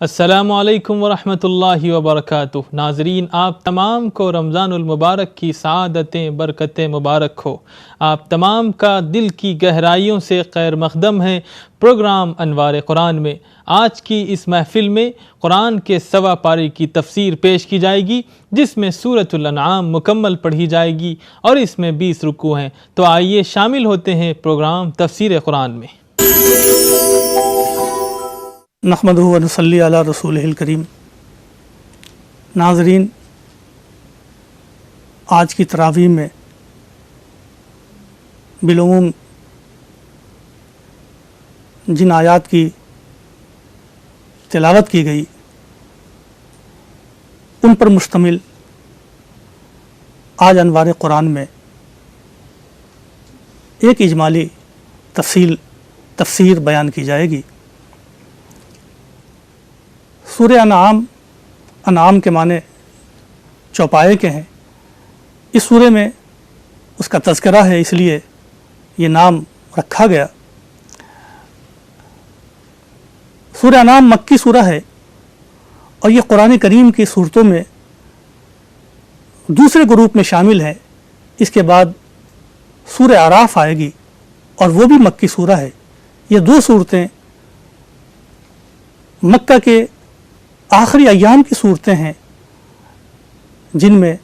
السلام علیکم ورحمۃ اللہ وبرکاتہ۔ ناظرین، آپ تمام کو رمضان المبارک کی سعادتیں برکتیں مبارک ہو۔ آپ تمام کا دل کی گہرائیوں سے خیر مقدم ہے پروگرام انوار قرآن میں۔ آج کی اس محفل میں قرآن کے 1.25 پارے کی تفسیر پیش کی جائے گی، جس میں سورۃ الانعام مکمل پڑھی جائے گی اور اس میں 20 رکوع ہیں۔ تو آئیے شامل ہوتے ہیں پروگرام تفسیر قرآن میں۔ نحمدہ و نصلی علی رسولہ الکریم۔ ناظرین، آج کی تراویح میں بالعموم جن آیات کی تلاوت کی گئی ان پر مشتمل آج انوار قرآن میں ایک اجمالی تفسیر بیان کی جائے گی۔ سورہ انعام کے معنی چوپائے کے ہیں۔ اس سورے میں اس کا تذکرہ ہے، اس لیے یہ نام رکھا گیا۔ سورہ انعام مکی سورہ ہے اور یہ قرآن کریم کی صورتوں میں دوسرے گروپ میں شامل ہے۔ اس کے بعد سورہ اعراف آئے گی اور وہ بھی مکی سورہ ہے۔ یہ دو صورتیں مکہ کے آخری ایام کی صورتیں ہیں، جن میں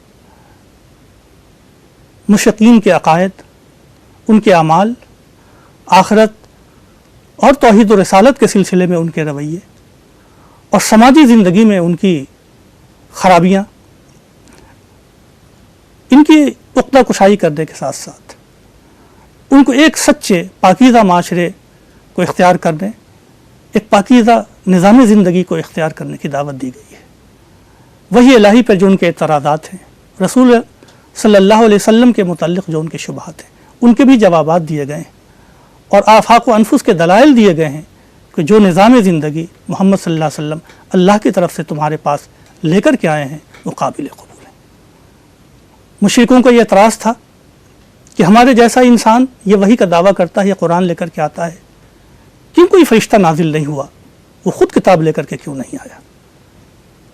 مشرکین کے عقائد، ان کے اعمال، آخرت اور توحید و رسالت کے سلسلے میں ان کے رویے اور سماجی زندگی میں ان کی خرابیاں، ان کی عقدہ کشائی کرنے کے ساتھ ساتھ ان کو ایک سچے پاکیزہ معاشرے کو اختیار کرنے، ایک پاکیزہ نظام زندگی کو اختیار کرنے کی دعوت دی گئی ہے۔ وحی الہی پر جو ان کے اعتراضات ہیں، رسول صلی اللہ علیہ وسلم کے متعلق جو ان کے شبہات ہیں، ان کے بھی جوابات دیے گئے ہیں اور آفاق و انفس کے دلائل دیے گئے ہیں کہ جو نظام زندگی محمد صلی اللہ علیہ وسلم اللہ کی طرف سے تمہارے پاس لے کر کے آئے ہیں وہ قابل قبول ہے۔ مشرکوں کا یہ اعتراض تھا کہ ہمارے جیسا انسان یہ وحی کا دعویٰ کرتا ہے، یہ قرآن لے کر کے آتا ہے، کیوں کوئی فرشتہ نازل نہیں ہوا؟ وہ خود کتاب لے کر کے کیوں نہیں آیا؟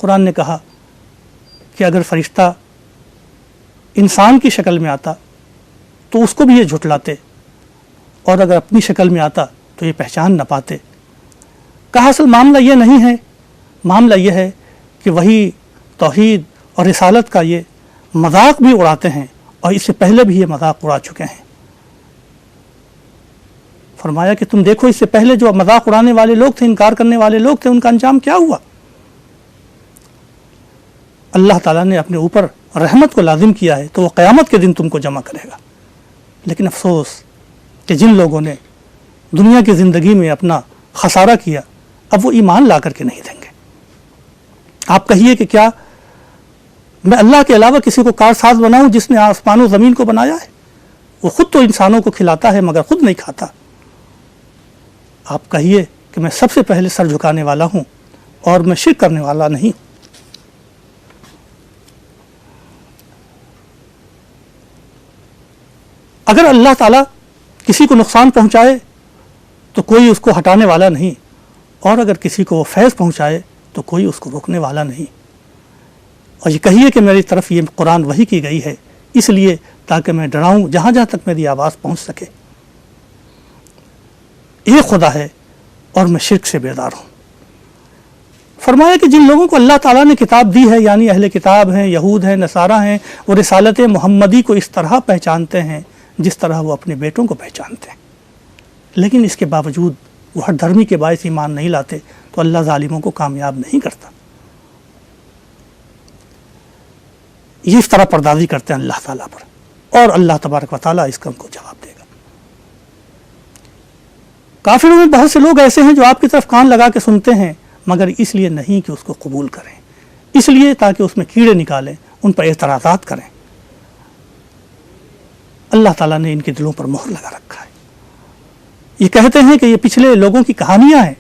قرآن نے کہا کہ اگر فرشتہ انسان کی شکل میں آتا تو اس کو بھی یہ جھٹلاتے، اور اگر اپنی شکل میں آتا تو یہ پہچان نہ پاتے۔ کہا اصل معاملہ یہ نہیں ہے، معاملہ یہ ہے کہ وہی توحید اور رسالت کا یہ مذاق بھی اڑاتے ہیں اور اس سے پہلے بھی یہ مذاق اڑا چکے ہیں۔ فرمایا کہ تم دیکھو اس سے پہلے جو مذاق اڑانے والے لوگ تھے، انکار کرنے والے لوگ تھے، ان کا انجام کیا ہوا۔ اللہ تعالیٰ نے اپنے اوپر رحمت کو لازم کیا ہے تو وہ قیامت کے دن تم کو جمع کرے گا۔ لیکن افسوس کہ جن لوگوں نے دنیا کی زندگی میں اپنا خسارہ کیا، اب وہ ایمان لا کر کے نہیں دیں گے۔ آپ کہیے کہ کیا میں اللہ کے علاوہ کسی کو کارساز بناؤں جس نے آسمان و زمین کو بنایا ہے؟ وہ خود تو انسانوں کو کھلاتا ہے مگر خود نہیں کھاتا۔ آپ کہیے کہ میں سب سے پہلے سر جھکانے والا ہوں اور میں شرک کرنے والا نہیں۔ اگر اللہ تعالیٰ کسی کو نقصان پہنچائے تو کوئی اس کو ہٹانے والا نہیں، اور اگر کسی کو وہ فیض پہنچائے تو کوئی اس کو روکنے والا نہیں۔ اور یہ کہیے کہ میری طرف یہ قرآن وحی کی گئی ہے اس لیے تاکہ میں ڈراؤں جہاں جہاں تک میری آواز پہنچ سکے۔ ایک خدا ہے اور میں شرک سے بیدار ہوں۔ فرمایا کہ جن لوگوں کو اللہ تعالیٰ نے کتاب دی ہے، یعنی اہل کتاب ہیں، یہود ہیں، نصارہ ہیں، وہ رسالت محمدی کو اس طرح پہچانتے ہیں جس طرح وہ اپنے بیٹوں کو پہچانتے ہیں، لیکن اس کے باوجود وہ ہر دھرمی کے باعث ایمان نہیں لاتے، تو اللہ ظالموں کو کامیاب نہیں کرتا۔ یہ اس طرح پردازی کرتے ہیں اللہ تعالیٰ پر، اور اللہ تبارک و تعالیٰ اس کا ان کو جواب دے گا۔ کافروں میں بہت سے لوگ ایسے ہیں جو آپ کی طرف کان لگا کے سنتے ہیں، مگر اس لیے نہیں کہ اس کو قبول کریں، اس لیے تاکہ اس میں کیڑے نکالیں، ان پر اعتراضات کریں۔ اللہ تعالیٰ نے ان کے دلوں پر مہر لگا رکھا ہے۔ یہ کہتے ہیں کہ یہ پچھلے لوگوں کی کہانیاں ہیں،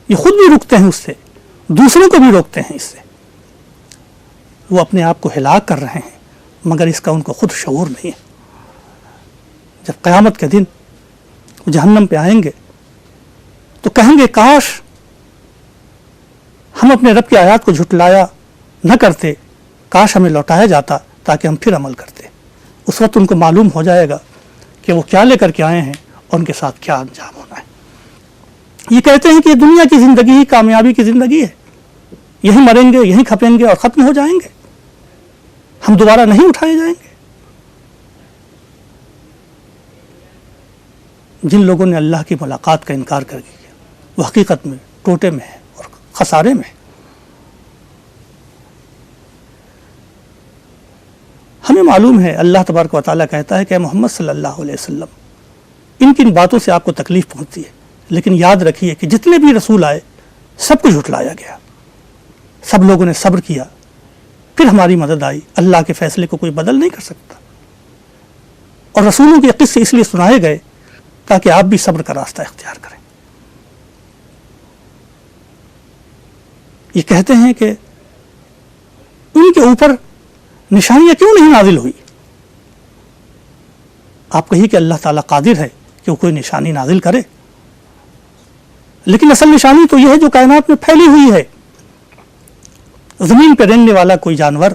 یہ خود بھی رکتے ہیں اس سے، دوسروں کو بھی روکتے ہیں اس سے۔ وہ اپنے آپ کو ہلاک کر رہے ہیں مگر اس کا ان کو خود شعور نہیں ہے۔ جب قیامت کے دن جہنم پہ آئیں گے تو کہیں گے کاش ہم اپنے رب کی آیات کو جھٹلایا نہ کرتے، کاش ہمیں لوٹایا جاتا تاکہ ہم پھر عمل کرتے۔ اس وقت ان کو معلوم ہو جائے گا کہ وہ کیا لے کر کے آئے ہیں اور ان کے ساتھ کیا انجام ہونا ہے۔ یہ کہتے ہیں کہ یہ دنیا کی زندگی ہی کامیابی کی زندگی ہے، یہیں مریں گے، یہیں کھپیں گے اور ختم ہو جائیں گے، ہم دوبارہ نہیں اٹھائے جائیں گے۔ جن لوگوں نے اللہ کی ملاقات کا انکار کر دیا وہ حقیقت میں ٹوٹے میں ہے اور خسارے میں ہے۔ ہمیں معلوم ہے اللہ تبارک و تعالیٰ کہتا ہے کہ محمد صلی اللہ علیہ وسلم ان کن باتوں سے آپ کو تکلیف پہنچتی ہے، لیکن یاد رکھیے کہ جتنے بھی رسول آئے سب کو جھٹلایا گیا، سب لوگوں نے صبر کیا، پھر ہماری مدد آئی۔ اللہ کے فیصلے کو کوئی بدل نہیں کر سکتا، اور رسولوں کے قصے اس لیے سنائے گئے تاکہ آپ بھی صبر کا راستہ اختیار کریں۔ یہ کہتے ہیں کہ ان کے اوپر نشانیاں کیوں نہیں نازل ہوئی؟ آپ کہیے کہ اللہ تعالیٰ قادر ہے کہ وہ کوئی نشانی نازل کرے، لیکن اصل نشانی تو یہ ہے جو کائنات میں پھیلی ہوئی ہے۔ زمین پہ رینگنے والا کوئی جانور،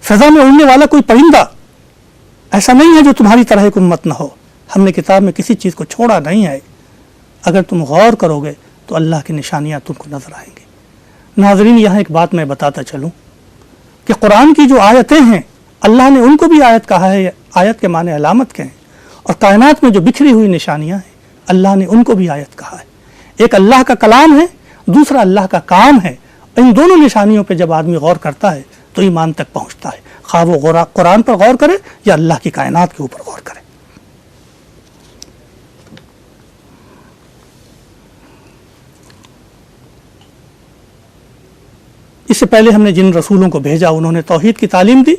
فضا میں اڑنے والا کوئی پرندہ ایسا نہیں ہے جو تمہاری طرح ایک امت نہ ہو۔ ہم نے کتاب میں کسی چیز کو چھوڑا نہیں ہے، اگر تم غور کرو گے تو اللہ کی نشانیاں تم کو نظر آئیں گی۔ ناظرین، یہاں ایک بات میں بتاتا چلوں کہ قرآن کی جو آیتیں ہیں اللہ نے ان کو بھی آیت کہا ہے، آیت کے معنی علامت کے ہیں، اور کائنات میں جو بکھری ہوئی نشانیاں ہیں اللہ نے ان کو بھی آیت کہا ہے۔ ایک اللہ کا کلام ہے، دوسرا اللہ کا کام ہے۔ ان دونوں نشانیوں پہ جب آدمی غور کرتا ہے تو ایمان تک پہنچتا ہے، خواہ وہ قرآن پر غور کرے یا اللہ کی کائنات کے اوپر غور کرے۔ اس سے پہلے ہم نے جن رسولوں کو بھیجا انہوں نے توحید کی تعلیم دی۔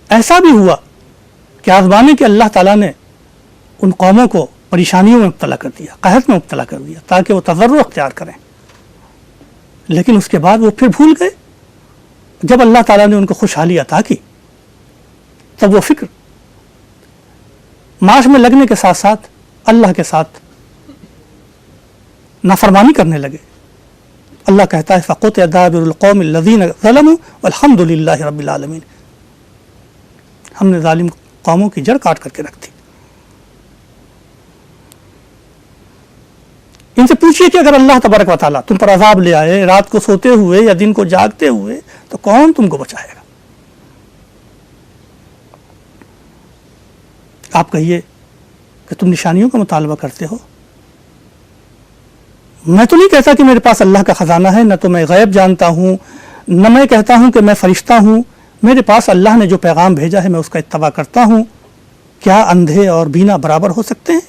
ایسا بھی ہوا کہ آزمانے کے اللہ تعالیٰ نے ان قوموں کو پریشانیوں میں مبتلا کر دیا، قحط میں مبتلا کر دیا تاکہ وہ تضرع اختیار کریں، لیکن اس کے بعد وہ پھر بھول گئے۔ جب اللہ تعالیٰ نے ان کو خوشحالی عطا کی تب وہ فکر معاش میں لگنے کے ساتھ ساتھ اللہ کے ساتھ نافرمانی کرنے لگے۔ اللہ کہتا ہے فَقُطِعَ دَابِرُ الْقَوْمِ الَّذِينَ ظَلَمُوا وَالْحَمْدُ لِلَّهِ رَبِّ الْعَالَمِينَ۔ ہم نے ظالم قوموں کی جڑ کاٹ کر کے رکھ دی۔ ان سے پوچھئے کہ اگر اللہ تبارک و تعالیٰ تم پر عذاب لے آئے رات کو سوتے ہوئے یا دن کو جاگتے ہوئے تو کون تم کو بچائے گا؟ آپ کہیے کہ تم نشانیوں کا مطالبہ کرتے ہو۔ میں تو نہیں کہتا کہ میرے پاس اللہ کا خزانہ ہے، نہ تو میں غیب جانتا ہوں، نہ میں کہتا ہوں کہ میں فرشتہ ہوں۔ میرے پاس اللہ نے جو پیغام بھیجا ہے میں اس کا اتباع کرتا ہوں۔ کیا اندھے اور بینا برابر ہو سکتے ہیں؟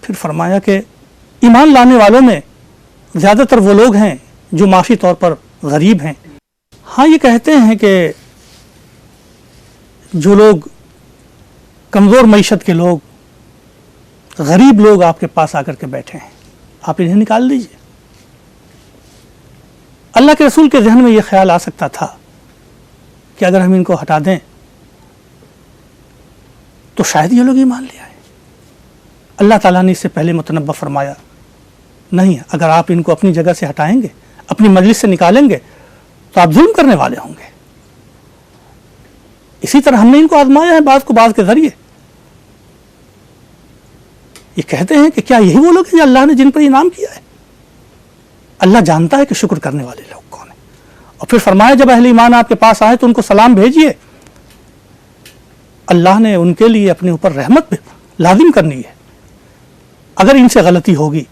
پھر فرمایا کہ ایمان لانے والوں میں زیادہ تر وہ لوگ ہیں جو معاشی طور پر غریب ہیں۔ ہاں، یہ کہتے ہیں کہ جو لوگ کمزور معیشت کے لوگ، غریب لوگ آپ کے پاس آ کر کے بیٹھے ہیں، آپ انہیں نکال دیجئے۔ اللہ کے رسول کے ذہن میں یہ خیال آ سکتا تھا کہ اگر ہم ان کو ہٹا دیں تو شاید یہ لوگ ایمان لے آئیں۔ اللہ تعالیٰ نے اس سے پہلے متنبہ فرمایا نہیں، اگر آپ ان کو اپنی جگہ سے ہٹائیں گے، اپنی مجلس سے نکالیں گے تو آپ ظلم کرنے والے ہوں گے۔ اسی طرح ہم نے ان کو آزمایا ہے بعض کو بعض کے ذریعے۔ یہ کہتے ہیں کہ کیا یہی وہ لوگ ہیں جو اللہ نے جن پر انعام کیا ہے؟ اللہ جانتا ہے کہ شکر کرنے والے لوگ کون ہیں۔ اور پھر فرمایا جب اہل ایمان آپ کے پاس آئے تو ان کو سلام بھیجیے۔ اللہ نے ان کے لیے اپنے اوپر رحمت بھی لازم کرنی ہے۔ اگر ان سے غلطی ہوگی،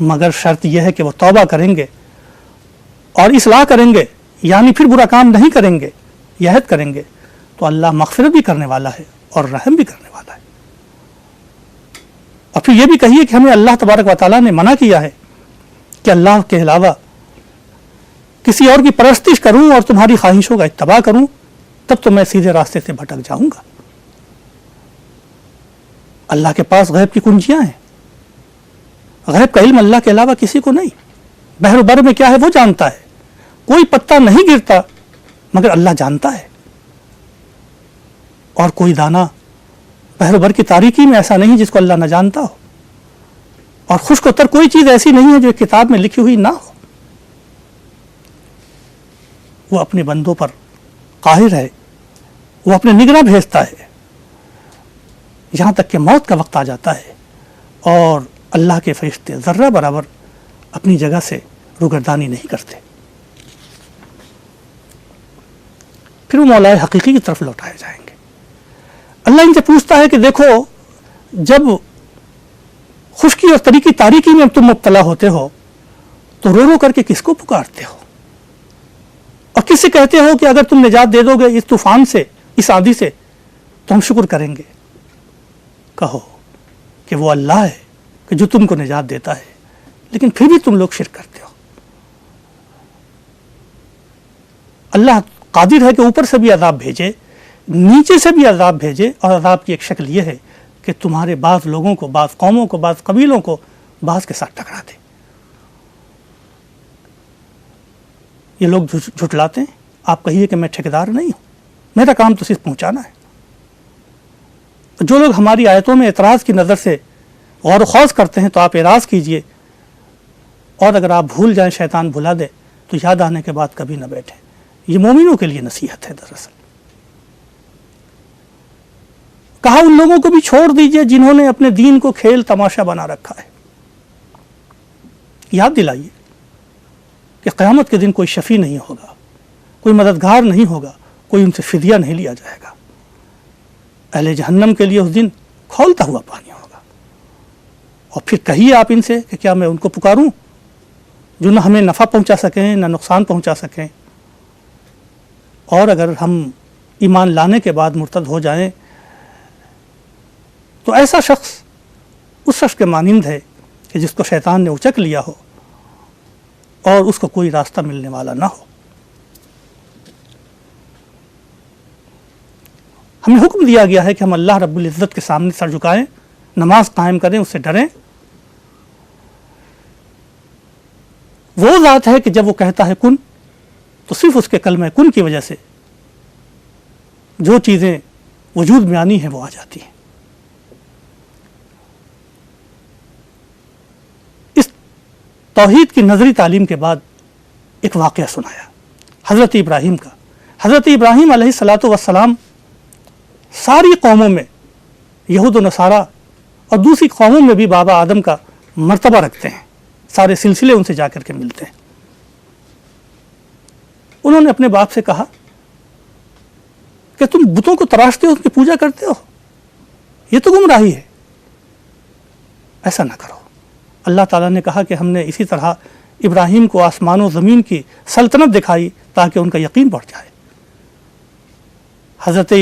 مگر شرط یہ ہے کہ وہ توبہ کریں گے اور اصلاح کریں گے، یعنی پھر برا کام نہیں کریں گے، یہ عہد کریں گے، تو اللہ مغفرت بھی کرنے والا ہے اور رحم بھی کرنے والا ہے۔ اور پھر یہ بھی کہیے کہ ہمیں اللہ تبارک و تعالیٰ نے منع کیا ہے کہ اللہ کے علاوہ کسی اور کی پرستش کروں اور تمہاری خواہشوں کا اتباع کروں، تب تو میں سیدھے راستے سے بھٹک جاؤں گا۔ اللہ کے پاس غیب کی کنجیاں ہیں، غیب کا علم اللہ کے علاوہ کسی کو نہیں۔ بحر و بر میں کیا ہے وہ جانتا ہے، کوئی پتا نہیں گرتا مگر اللہ جانتا ہے، اور کوئی دانہ بحر و بر کی تاریکی میں ایسا نہیں جس کو اللہ نہ جانتا ہو۔ اور خشک و تر کوئی چیز ایسی نہیں ہے جو ایک کتاب میں لکھی ہوئی نہ ہو. وہ اپنے بندوں پر قاہر ہے، وہ اپنے نگراں بھیجتا ہے یہاں تک کہ موت کا وقت آ جاتا ہے اور اللہ کے فرشتے ذرہ برابر اپنی جگہ سے روگردانی نہیں کرتے. پھر وہ مولا حقیقی کی طرف لوٹائے جائیں گے. اللہ ان سے پوچھتا ہے کہ دیکھو، جب خشکی اور تری کی تاریکی میں تم مبتلا ہوتے ہو تو رو رو کر کے کس کو پکارتے ہو اور کس سے کہتے ہو کہ اگر تم نجات دے دو گے اس طوفان سے، اس آندھی سے، تو ہم شکر کریں گے. کہو کہ وہ اللہ ہے کہ جو تم کو نجات دیتا ہے، لیکن پھر بھی تم لوگ شرک کرتے ہو. اللہ قادر ہے کہ اوپر سے بھی عذاب بھیجے، نیچے سے بھی عذاب بھیجے، اور عذاب کی ایک شکل یہ ہے کہ تمہارے بعض لوگوں کو، بعض قوموں کو، بعض قبیلوں کو بعض کے ساتھ ٹکرا دے. یہ لوگ جھٹلاتے ہیں. آپ کہیے کہ میں ٹھیکیدار نہیں ہوں، میرا کام تو صرف پہنچانا ہے. جو لوگ ہماری آیتوں میں اعتراض کی نظر سے غور و خوض کرتے ہیں تو آپ اعراض کیجئے، اور اگر آپ بھول جائیں، شیطان بھلا دے، تو یاد آنے کے بعد کبھی نہ بیٹھیں. یہ مومنوں کے لیے نصیحت ہے. دراصل کہا ان لوگوں کو بھی چھوڑ دیجئے جنہوں نے اپنے دین کو کھیل تماشا بنا رکھا ہے. یاد دلائیے کہ قیامت کے دن کوئی شفیع نہیں ہوگا، کوئی مددگار نہیں ہوگا، کوئی ان سے فدیہ نہیں لیا جائے گا. اہل جہنم کے لیے اس دن کھولتا ہوا پانی ہوگا. اور پھر کہیے آپ ان سے کہ کیا میں ان کو پکاروں جو نہ ہمیں نفع پہنچا سکیں نہ نقصان پہنچا سکیں. اور اگر ہم ایمان لانے کے بعد مرتد ہو جائیں تو ایسا شخص اس شخص کے مانند ہے کہ جس کو شیطان نے اچک لیا ہو اور اس کو کوئی راستہ ملنے والا نہ ہو. ہمیں حکم دیا گیا ہے کہ ہم اللہ رب العزت کے سامنے سر جھکائیں، نماز قائم کریں، اس سے ڈریں. وہ ذات ہے کہ جب وہ کہتا ہے کن، تو صرف اس کے کلمہ کن کی وجہ سے جو چیزیں وجود میں آنی ہیں وہ آ جاتی ہیں. اس توحید کی نظری تعلیم کے بعد ایک واقعہ سنایا حضرت ابراہیم کا. حضرت ابراہیم علیہ الصلاۃ والسلام ساری قوموں میں، یہود و نصارہ اور دوسری قوموں میں بھی بابا آدم کا مرتبہ رکھتے ہیں. سارے سلسلے ان سے جا کر کے ملتے ہیں. انہوں نے اپنے باپ سے کہا کہ تم بتوں کو تراشتے ہو، ان کی پوجا کرتے ہو، یہ تو گمراہی ہے، ایسا نہ کرو. اللہ تعالیٰ نے کہا کہ ہم نے اسی طرح ابراہیم کو آسمان و زمین کی سلطنت دکھائی تاکہ ان کا یقین بڑھ جائے. حضرت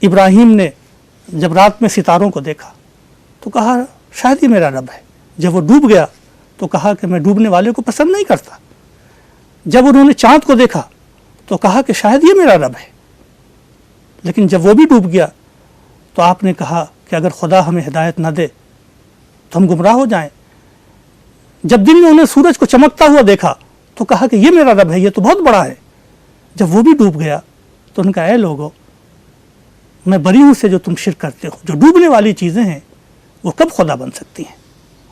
ابراہیم نے جب رات میں ستاروں کو دیکھا تو کہا شاید یہ میرا رب ہے. جب وہ ڈوب گیا تو کہا کہ میں ڈوبنے والے کو پسند نہیں کرتا. جب انہوں نے چاند کو دیکھا تو کہا کہ شاید یہ میرا رب ہے. لیکن جب وہ بھی ڈوب گیا تو آپ نے کہا کہ اگر خدا ہمیں ہدایت نہ دے تو ہم گمراہ ہو جائیں. جب دن میں انہیں سورج کو چمکتا ہوا دیکھا تو کہا کہ یہ میرا رب ہے، یہ تو بہت بڑا ہے. جب وہ بھی ڈوب گیا تو ان کا اے لوگو، میں بری ہوں سے جو تم شرک کرتے ہو. جو ڈوبنے والی چیزیں ہیں وہ کب خدا بن سکتی ہیں؟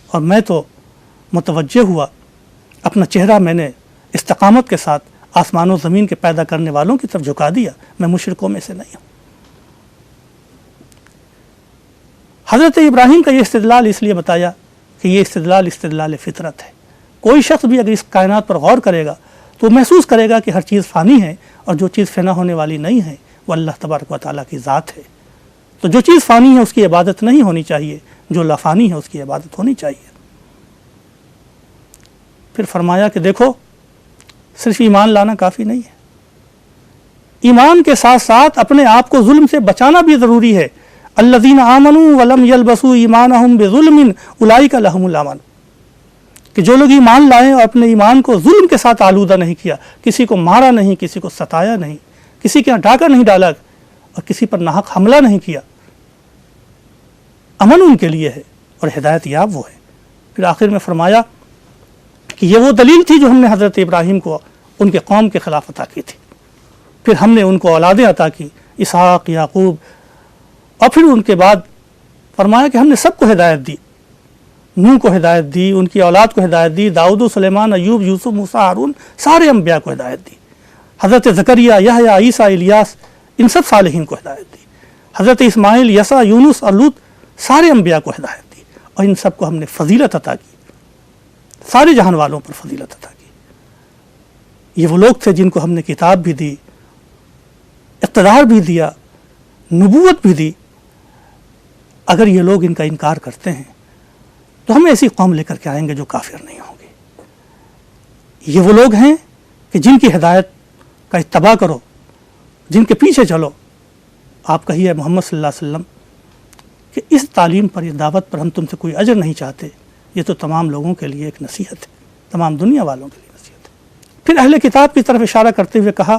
اور میں تو متوجہ ہوا، اپنا چہرہ میں نے استقامت کے ساتھ آسمان و زمین کے پیدا کرنے والوں کی طرف جھکا دیا. میں مشرکوں میں سے نہیں ہوں. حضرت ابراہیم کا یہ استدلال اس لیے بتایا کہ یہ استدلال فطرت ہے. کوئی شخص بھی اگر اس کائنات پر غور کرے گا تو محسوس کرے گا کہ ہر چیز فانی ہے اور جو چیز فنا ہونے والی نہیں ہے وہ اللہ تبارک و تعالیٰ کی ذات ہے. تو جو چیز فانی ہے اس کی عبادت نہیں ہونی چاہیے، جو لافانی ہے اس کی عبادت ہونی چاہیے. پھر فرمایا کہ دیکھو، صرف ایمان لانا کافی نہیں ہے، ایمان کے ساتھ ساتھ اپنے آپ کو ظلم سے بچانا بھی ضروری ہے. الذین آمنوا ولم یلبسوا ایمانہم بظلم اولئک لہم الامن. کہ جو لوگ ایمان لائیں اور اپنے ایمان کو ظلم کے ساتھ آلودہ نہیں کیا، کسی کو مارا نہیں، کسی کو ستایا نہیں، کسی کے یہاں ڈاکہ نہیں ڈالا اور کسی پر ناحق حملہ نہیں کیا، امن ان کے لیے ہے اور ہدایت یاب وہ ہے. پھر آخر میں فرمایا کہ یہ وہ دلیل تھی جو ہم نے حضرت ابراہیم کو ان کے قوم کے خلاف عطا کی تھی. پھر ہم نے ان کو اولادیں عطا کی، اسحاق، یعقوب، اور پھر ان کے بعد فرمایا کہ ہم نے سب کو ہدایت دی. نوح کو ہدایت دی، ان کی اولاد کو ہدایت دی، داؤد و سلیمان، ایوب، یوسف، موسیٰ، ہارون، سارے انبیاء کو ہدایت دی، حضرت زکریا، یحییٰ، عیسیٰ، الیاس، ان سب صالحین کو ہدایت دی، حضرت اسماعیل، یسع، یونس اور لوط، سارے انبیاء کو ہدایت دی، اور ان سب کو ہم نے فضیلت عطا کی، سارے جہان والوں پر فضیلت عطا کی۔ یہ وہ لوگ تھے جن کو ہم نے کتاب بھی دی، اقتدار بھی دیا، نبوت بھی دی۔ اگر یہ لوگ ان کا انکار کرتے ہیں تو ہم ایسی قوم لے کر کے آئیں گے جو کافر نہیں ہوں گے۔ یہ وہ لوگ ہیں کہ جن کی ہدایت کا اتباع کرو، جن کے پیچھے چلو۔ آپ کہیے محمد صلی اللہ علیہ وسلم کہ اس تعلیم پر، اس دعوت پر ہم تم سے کوئی اجر نہیں چاہتے، یہ تو تمام لوگوں کے لیے ایک نصیحت ہے، تمام دنیا والوں کے لیے نصیحت ہے۔ پھر اہل کتاب کی طرف اشارہ کرتے ہوئے کہا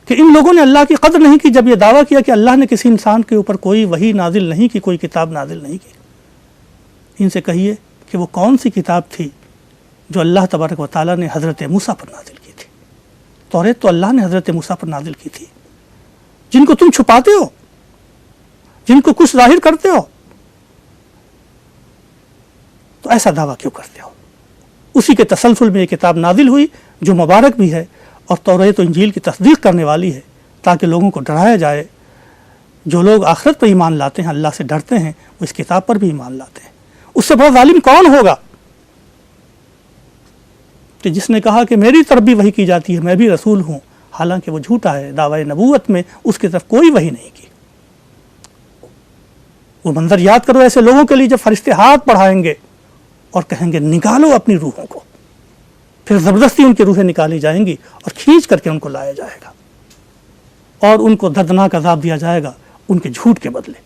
کہ ان لوگوں نے اللہ کی قدر نہیں کی جب یہ دعویٰ کیا کہ اللہ نے کسی انسان کے اوپر کوئی وحی نازل نہیں کی، کوئی کتاب نازل نہیں کی۔ ان سے کہیے کہ وہ کون سی کتاب تھی جو اللہ تبارک و تعالیٰ نے حضرت موسیٰ پر نازل کی تھی؟ توریت تو اللہ نے حضرت موسیٰ پر نازل کی تھی، جن کو تم چھپاتے ہو، جن کو کچھ ظاہر کرتے ہو، تو ایسا دعویٰ کیوں کرتے ہو؟ اسی کے تسلسل میں یہ کتاب نازل ہوئی جو مبارک بھی ہے اور توریت و انجیل کی تصدیق کرنے والی ہے، تاکہ لوگوں کو ڈرایا جائے۔ جو لوگ آخرت پر ایمان لاتے ہیں، اللہ سے ڈرتے ہیں، وہ اس کتاب پر بھی ایمان لاتے ہیں۔ اس سے بڑا ظالم کون ہوگا کہ جس نے کہا کہ میری طرف بھی وحی کی جاتی ہے، میں بھی رسول ہوں، حالانکہ وہ جھوٹا ہے، دعوی نبوت میں اس کی طرف کوئی وحی نہیں کی۔ وہ منظر یاد کرو ایسے لوگوں کے لیے جب فرشتے ہاتھ بڑھائیں گے اور کہیں گے نکالو اپنی روحوں کو، پھر زبردستی ان کی روحیں نکالی جائیں گی اور کھینچ کر کے ان کو لایا جائے گا اور ان کو دردناک عذاب دیا جائے گا ان کے جھوٹ کے بدلے۔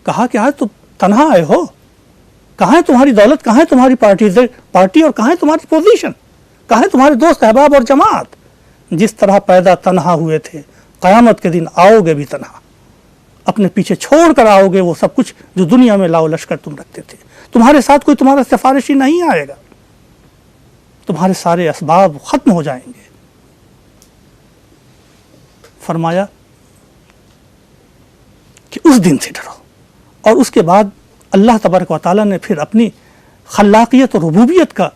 کہا کہ آج تو تنہا آئے ہو، کہاں ہے تمہاری دولت، کہاں ہے تمہاری پارٹی اور کہاں ہے تمہاری پوزیشن، کہاں ہے تمہارے دوست احباب اور جماعت؟ جس طرح پیدا تنہا ہوئے تھے، قیامت کے دن آؤ گے بھی تنہا، اپنے پیچھے چھوڑ کر آؤ گے وہ سب کچھ جو دنیا میں لاؤ لشکر تم رکھتے تھے۔ تمہارے ساتھ کوئی تمہارا سفارشی نہیں آئے گا، تمہارے سارے اسباب ختم ہو جائیں گے۔ فرمایا کہ اس دن سے ڈرو۔ اور اس کے بعد اللہ تبارک و تعالیٰ نے پھر اپنی خلاقیت اور ربوبیت کا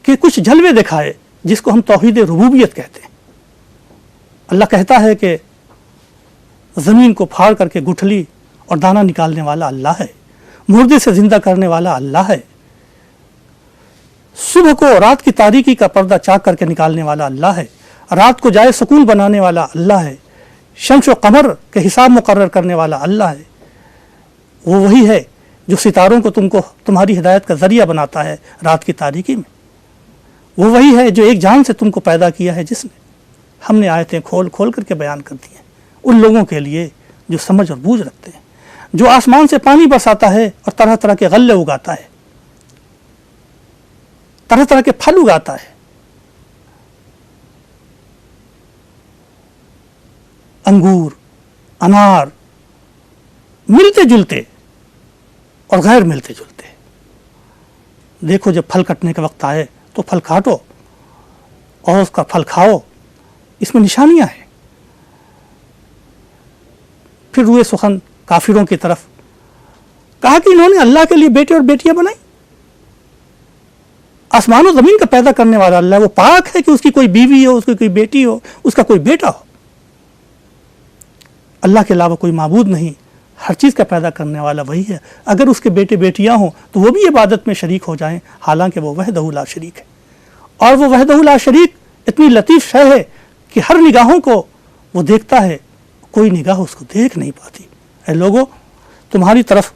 کہ کچھ جلوے دکھائے جس کو ہم توحید ربوبیت کہتے ہیں۔ اللہ کہتا ہے کہ زمین کو پھاڑ کر کے گٹھلی اور دانہ نکالنے والا اللہ ہے، مردے سے زندہ کرنے والا اللہ ہے، صبح کو رات کی تاریکی کا پردہ چاک کر کے نکالنے والا اللہ ہے، رات کو جائے سکون بنانے والا اللہ ہے، شمس و قمر کے حساب مقرر کرنے والا اللہ ہے۔ وہ وہی ہے جو ستاروں کو تمہاری ہدایت کا ذریعہ بناتا ہے رات کی تاریکی میں۔ وہ وہی ہے جو ایک جان سے تم کو پیدا کیا ہے، جس نے ہم نے آیتیں کھول کھول کر کے بیان کر دی ہیں ان لوگوں کے لیے جو سمجھ اور بوجھ رکھتے ہیں، جو آسمان سے پانی برساتا ہے اور طرح طرح کے غلے اگاتا ہے، طرح طرح کے پھل اگاتا ہے، انگور، انار، ملتے جلتے اور غیر ملتے جلتے۔ دیکھو جب پھل کٹنے کا وقت آئے تو پھل کاٹو اور اس کا پھل کھاؤ، اس میں نشانیاں ہیں۔ پھر روئے سخن کافروں کی طرف کہا کہ انہوں نے اللہ کے لیے بیٹے اور بیٹیاں بنائی۔ آسمان و زمین کا پیدا کرنے والا اللہ، وہ پاک ہے کہ اس کی کوئی بیوی ہو، اس کی کوئی بیٹی ہو، اس کا کوئی بیٹا ہو۔ اللہ کے علاوہ کوئی معبود نہیں، ہر چیز کا پیدا کرنے والا وہی ہے۔ اگر اس کے بیٹے بیٹیاں ہوں تو وہ بھی عبادت میں شریک ہو جائیں، حالانکہ وہ وحدہ لا شریک ہے۔ اور وہ وحدہ لا شریک اتنی لطیف شے ہے کہ ہر نگاہوں کو وہ دیکھتا ہے، کوئی نگاہ اس کو دیکھ نہیں پاتی۔ اے لوگوں، تمہاری طرف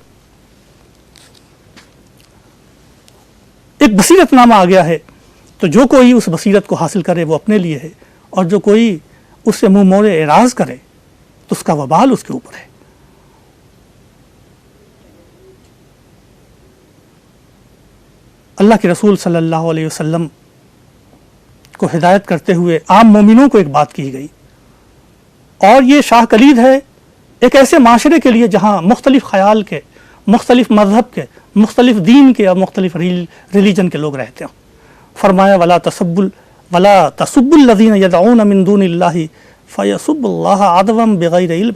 ایک بصیرت نامہ آ گیا ہے، تو جو کوئی اس بصیرت کو حاصل کرے وہ اپنے لیے ہے، اور جو کوئی اس سے منہ موڑے اعراض کرے تو اس کا وبال اس کے اوپر ہے۔ اللہ کے رسول صلی اللہ علیہ وسلم کو ہدایت کرتے ہوئے عام مومنوں کو ایک بات کی گئی، اور یہ شاہ کلید ہے ایک ایسے معاشرے کے لیے جہاں مختلف خیال کے، مختلف مذہب کے، مختلف دین کے اور مختلف ریلیجن کے لوگ رہتے ہیں۔ فرمایا ولا تسبوا الذین یدعون من دون اللہ فیسبوا اللہ عدوا بغیر علم۔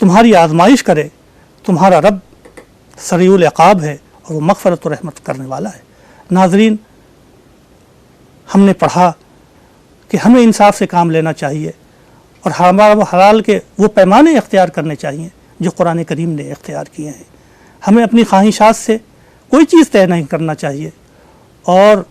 تمہاری آزمائش کرے، تمہارا رب سریع العقاب ہے اور وہ مغفرت و رحمت کرنے والا ہے۔ ناظرین، ہم نے پڑھا کہ ہمیں انصاف سے کام لینا چاہیے اور حرام و حلال کے وہ پیمانے اختیار کرنے چاہیے جو قرآن کریم نے اختیار کیے ہیں۔ ہمیں اپنی خواہشات سے کوئی چیز طے نہیں کرنا چاہیے، اور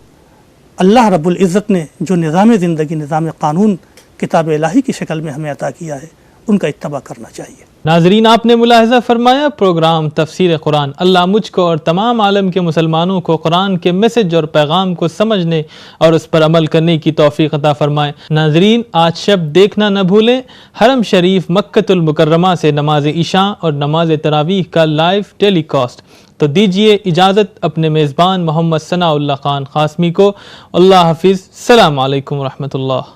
اللہ رب العزت نے جو نظام زندگی، نظام قانون کتاب الہی کی شکل میں ہمیں عطا کیا ہے، ان کا اتباع کرنا چاہیے۔ ناظرین، آپ نے ملاحظہ فرمایا پروگرام تفسیر قرآن۔ اللہ مجھ کو اور تمام عالم کے مسلمانوں کو قرآن کے میسج اور پیغام کو سمجھنے اور اس پر عمل کرنے کی توفیق عطا فرمائے۔ ناظرین، آج شب دیکھنا نہ بھولیں حرم شریف مکۃ المکرمہ سے نماز عشاء اور نماز تراویح کا لائیو ٹیلی کاسٹ۔ تو دیجئے اجازت اپنے میزبان محمد ثناء اللہ خان قاسمی کو۔ اللہ حافظ، السلام علیکم ورحمۃ اللہ۔